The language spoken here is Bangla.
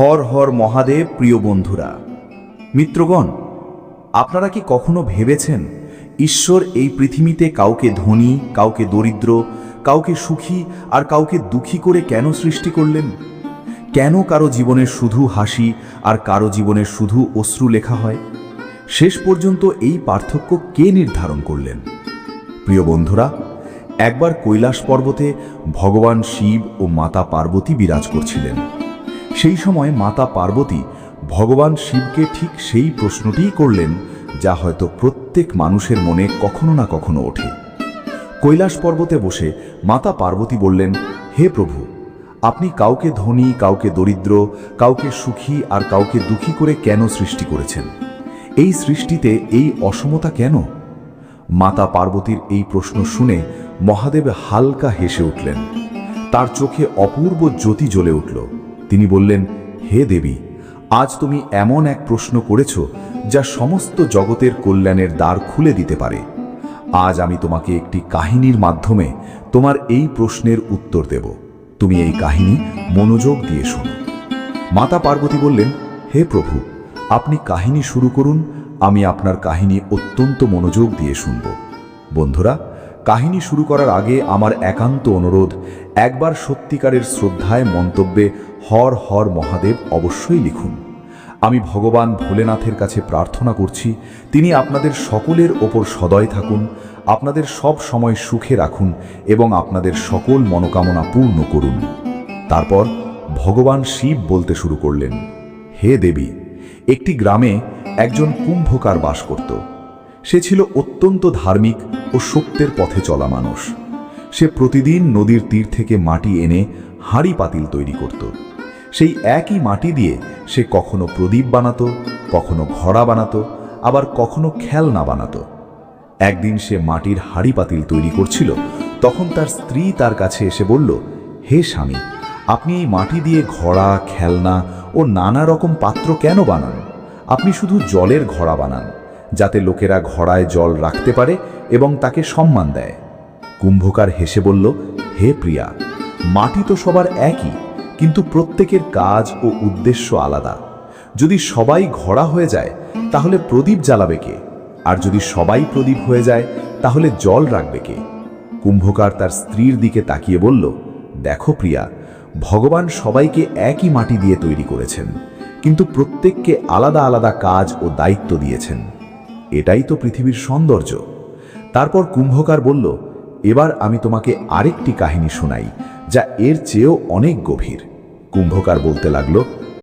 হর হর মহাদেব। প্রিয় বন্ধুরা, মিত্রগণ, আপনারা কি কখনো ভেবেছেন ঈশ্বর এই পৃথিবীতে কাউকে ধনী, কাউকে দরিদ্র, কাউকে সুখী আর কাউকে দুঃখী করে কেন সৃষ্টি করলেন? কেন কারো জীবনে শুধু হাসি আর কারো জীবনে শুধু অশ্রু লেখা হয়? শেষ পর্যন্ত এই পার্থক্য কে নির্ধারণ করলেন? প্রিয় বন্ধুরা, একবার কৈলাস পর্বতে ভগবান শিব ও মাতা পার্বতী বিরাজ করছিলেন। সেই সময় মাতা পার্বতী ভগবান শিবকে ঠিক সেই প্রশ্নটিই করলেন যা হয়তো প্রত্যেক মানুষের মনে কখনো না কখনো ওঠে। কৈলাস পর্বতে বসে মাতা পার্বতী বললেন, হে প্রভু, আপনি কাউকে ধনী, কাউকে দরিদ্র, কাউকে সুখী আর কাউকে দুঃখী করে কেন সৃষ্টি করেছেন? এই সৃষ্টিতে এই অসমতা কেন? মাতা পার্বতীর এই প্রশ্ন শুনে মহাদেব হালকা হেসে উঠলেন। তার চোখে অপূর্ব জ্যোতি জ্বলে উঠল। তিনি বললেন, হে দেবী, আজ তুমি এমন এক প্রশ্ন করেছ যা সমস্ত জগতের কল্যাণের দ্বার খুলে দিতে পারে। আজ আমি তোমাকে একটি কাহিনীর মাধ্যমে তোমার এই প্রশ্নের উত্তর দেব। তুমি এই কাহিনী মনোযোগ দিয়ে শোনো। মাতা পার্বতী বললেন, হে প্রভু, আপনি কাহিনী শুরু করুন, আমি আপনার কাহিনী অত্যন্ত মনোযোগ দিয়ে শুনব। বন্ধুরা, কাহিনী শুরু করার আগে আমার একান্ত অনুরোধ, একবার সত্যিকারের শ্রদ্ধায় মন্তব্যে হর হর মহাদেব অবশ্যই লিখুন। আমি ভগবান ভোলেনাথের কাছে প্রার্থনা করছি, তিনি আপনাদের সকলের ওপর সদয় থাকুন, আপনাদের সব সময় সুখে রাখুন এবং আপনাদের সকল মনোকামনা পূর্ণ করুন। তারপর ভগবান শিব বলতে শুরু করলেন, হে দেবী, একটি গ্রামে একজন কুম্ভকার বাস করত। সে ছিল অত্যন্ত ধার্মিক ও সত্যের পথে চলা মানুষ। সে প্রতিদিন নদীর তীর থেকে মাটি এনে হাঁড়ি পাতিল তৈরি করত। সেই একই মাটি দিয়ে সে কখনো প্রদীপ বানাতো, কখনো ঘড়া বানাতো, আবার কখনো খেলনা বানাতো। একদিন সে মাটির হাঁড়ি পাতিল তৈরি করছিল, তখন তার স্ত্রী তার কাছে এসে বলল, হে স্বামী, আপনি এই মাটি দিয়ে ঘড়া, খেলনা ও নানা রকম পাত্র কেন বানান? আপনি শুধু জলের ঘড়া বানান, যাতে লোকেরা ঘড়ায় জল রাখতে পারে এবং তাকে সম্মান দেয়। কুম্ভকার হেসে বলল, হে প্রিয়া, মাটি তো সবার একই, কিন্তু প্রত্যেকের কাজ ও উদ্দেশ্য আলাদা। যদি সবাই ঘড়া হয়ে যায় তাহলে প্রদীপ জ্বালাবে কে? আর যদি সবাই প্রদীপ হয়ে যায় তাহলে জল রাখবে কে? কুম্ভকার তার স্ত্রীর দিকে তাকিয়ে বলল, দেখো প্রিয়া, ভগবান সবাইকে একই মাটি দিয়ে তৈরি করেছেন, কিন্তু প্রত্যেককে আলাদা আলাদা কাজ ও দায়িত্ব দিয়েছেন। এটাই তো পৃথিবীর সৌন্দর্য। তারপর কুম্ভকার বলল, এবার আমি তোমাকে আরেকটি কাহিনী শোনাই, যা এর চেয়েও অনেক গভীর। কুম্ভকার বলতে লাগলো,